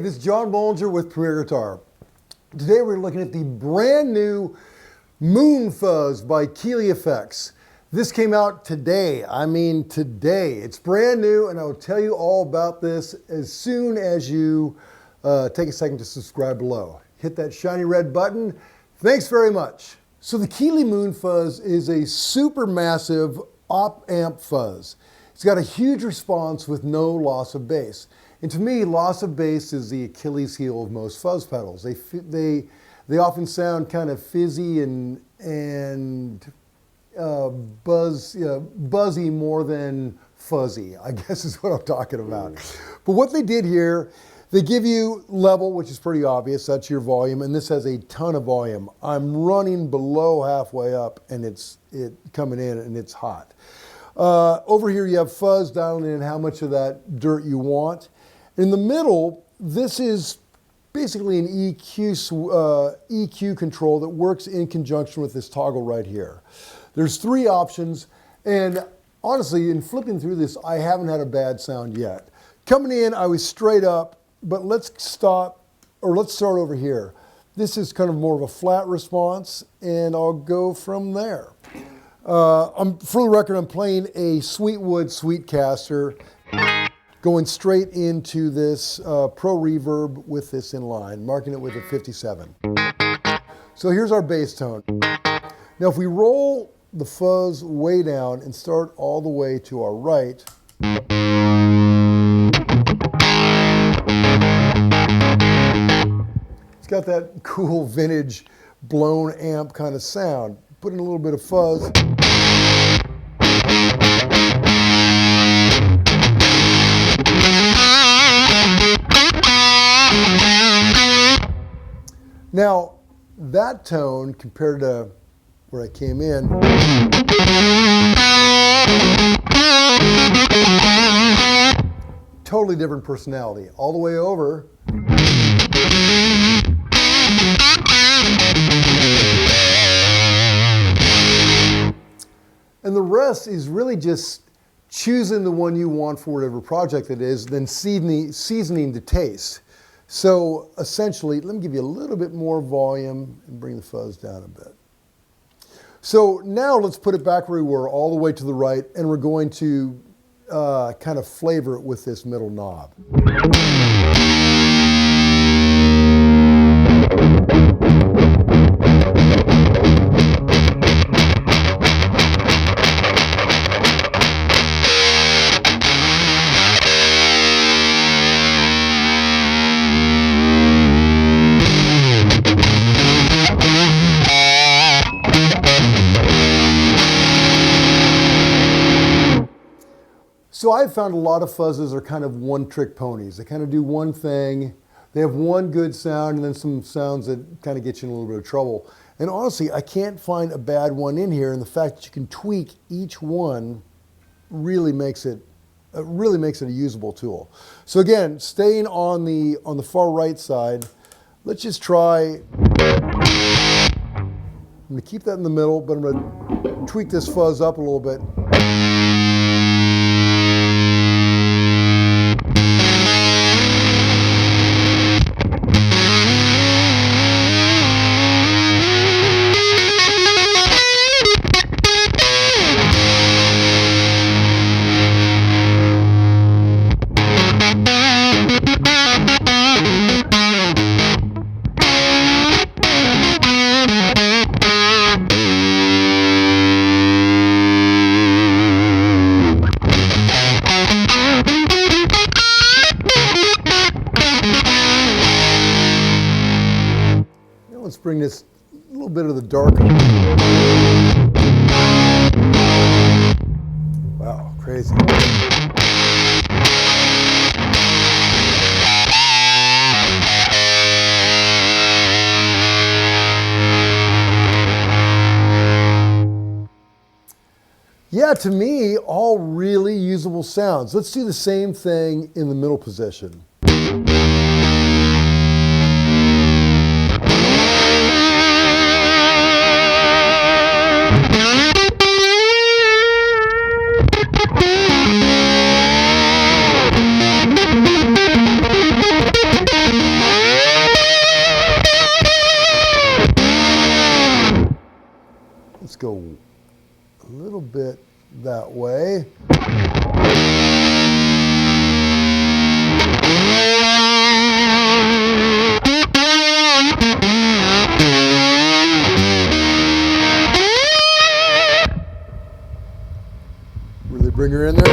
this is John Bollinger with Premier Guitar. Today we're looking at the brand new Moon Fuzz by Keeley Effects. This came out today. I mean today. It's brand new and I will tell you all about this as soon as you take a second to subscribe below. Hit that shiny red button. Thanks very much. So the Keeley Moon Fuzz is a super massive op-amp fuzz. It's got a huge response with no loss of bass. And to me, loss of bass is the Achilles heel of most fuzz pedals. They often sound kind of fizzy and buzzy more than fuzzy, I guess is what I'm talking about. But what they did here, they give you level, which is pretty obvious. That's your volume, and this has a ton of volume. I'm running below halfway up, and it's coming in, and it's hot. Over here, you have fuzz dialing in how much of that dirt you want. In the middle, this is basically an EQ control that works in conjunction with this toggle right here. There's three options, and honestly, in flipping through this, I haven't had a bad sound yet. Coming in, I was straight up, but let's start over here. This is kind of more of a flat response, and I'll go from there. For the record, I'm playing a Sweetwood Sweetcaster, going straight into this Pro Reverb with this in line, marking it with a 57. So here's our bass tone. Now if we roll the fuzz way down and start all the way to our right, it's got that cool vintage blown amp kind of sound. Put in a little bit of fuzz. Now, that tone compared to where I came in, totally different personality. All the way over, and the rest is really just choosing the one you want for whatever project it is, then seasoning to taste. So essentially, let me give you a little bit more volume and bring the fuzz down a bit. So now let's put it back where we were, all the way to the right, and we're going to kind of flavor it with this middle knob. So I've found a lot of fuzzes are kind of one-trick ponies. They kind of do one thing, they have one good sound, and then some sounds that kind of get you in a little bit of trouble. And honestly, I can't find a bad one in here, and the fact that you can tweak each one really makes it a usable tool. So again, staying on the far right side, let's just try. I'm going to keep that in the middle, but I'm going to tweak this fuzz up a little bit. Let's bring this a little bit of the darker. Wow, crazy. Yeah, to me, all really usable sounds. Let's do the same thing in the middle position. go a little bit that way. Really bring her in there.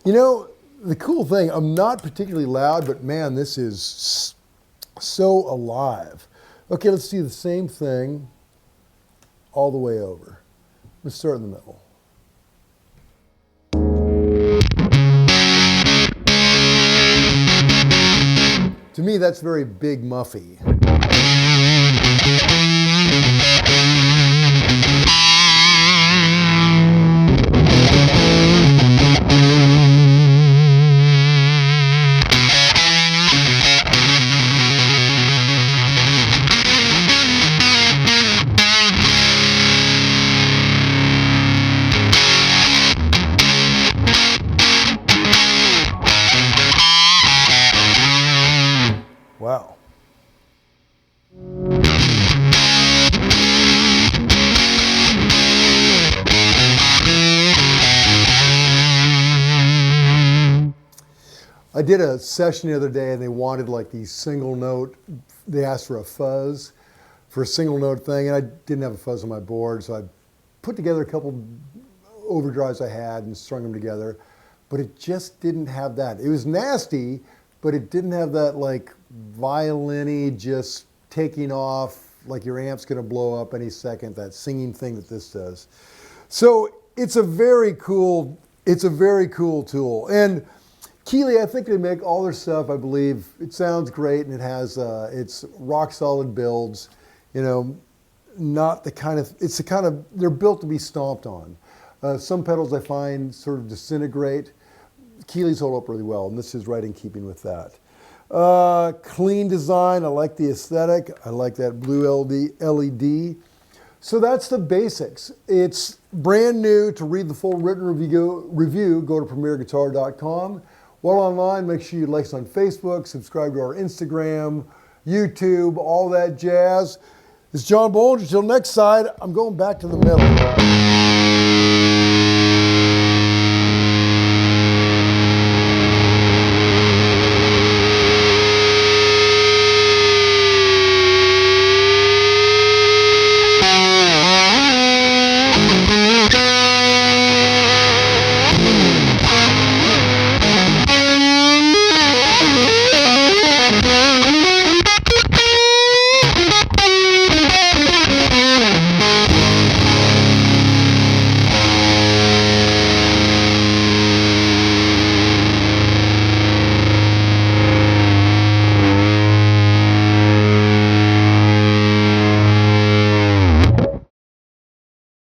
You know, the cool thing, I'm not particularly loud, but man, this is so alive. Okay, let's do the same thing all the way over. Let's start in the middle. To me, that's very big muffy. Wow. I did a session the other day and they wanted like these single note, they asked for a fuzz for a single note thing, and I didn't have a fuzz on my board, so I put together a couple overdrives I had and strung them together, but it just didn't have that. It was nasty, but it didn't have that like violin-y, just taking off, like your amp's gonna blow up any second, that singing thing that this does. So it's a very cool tool. And Keeley, I think they make all their stuff, I believe. It sounds great, and it has, it's rock solid builds, you know, not the kind of, it's the kind of, they're built to be stomped on. Some pedals I find sort of disintegrate. Keeley's hold up really well, and this is right in keeping with that. Clean design, I like the aesthetic. I like that blue LED. So that's the basics. It's brand new. To read the full written review, go to premierguitar.com. While online, make sure you like us on Facebook, subscribe to our Instagram, YouTube, all that jazz. It's John Bollinger. Until next side, I'm going back to the middle.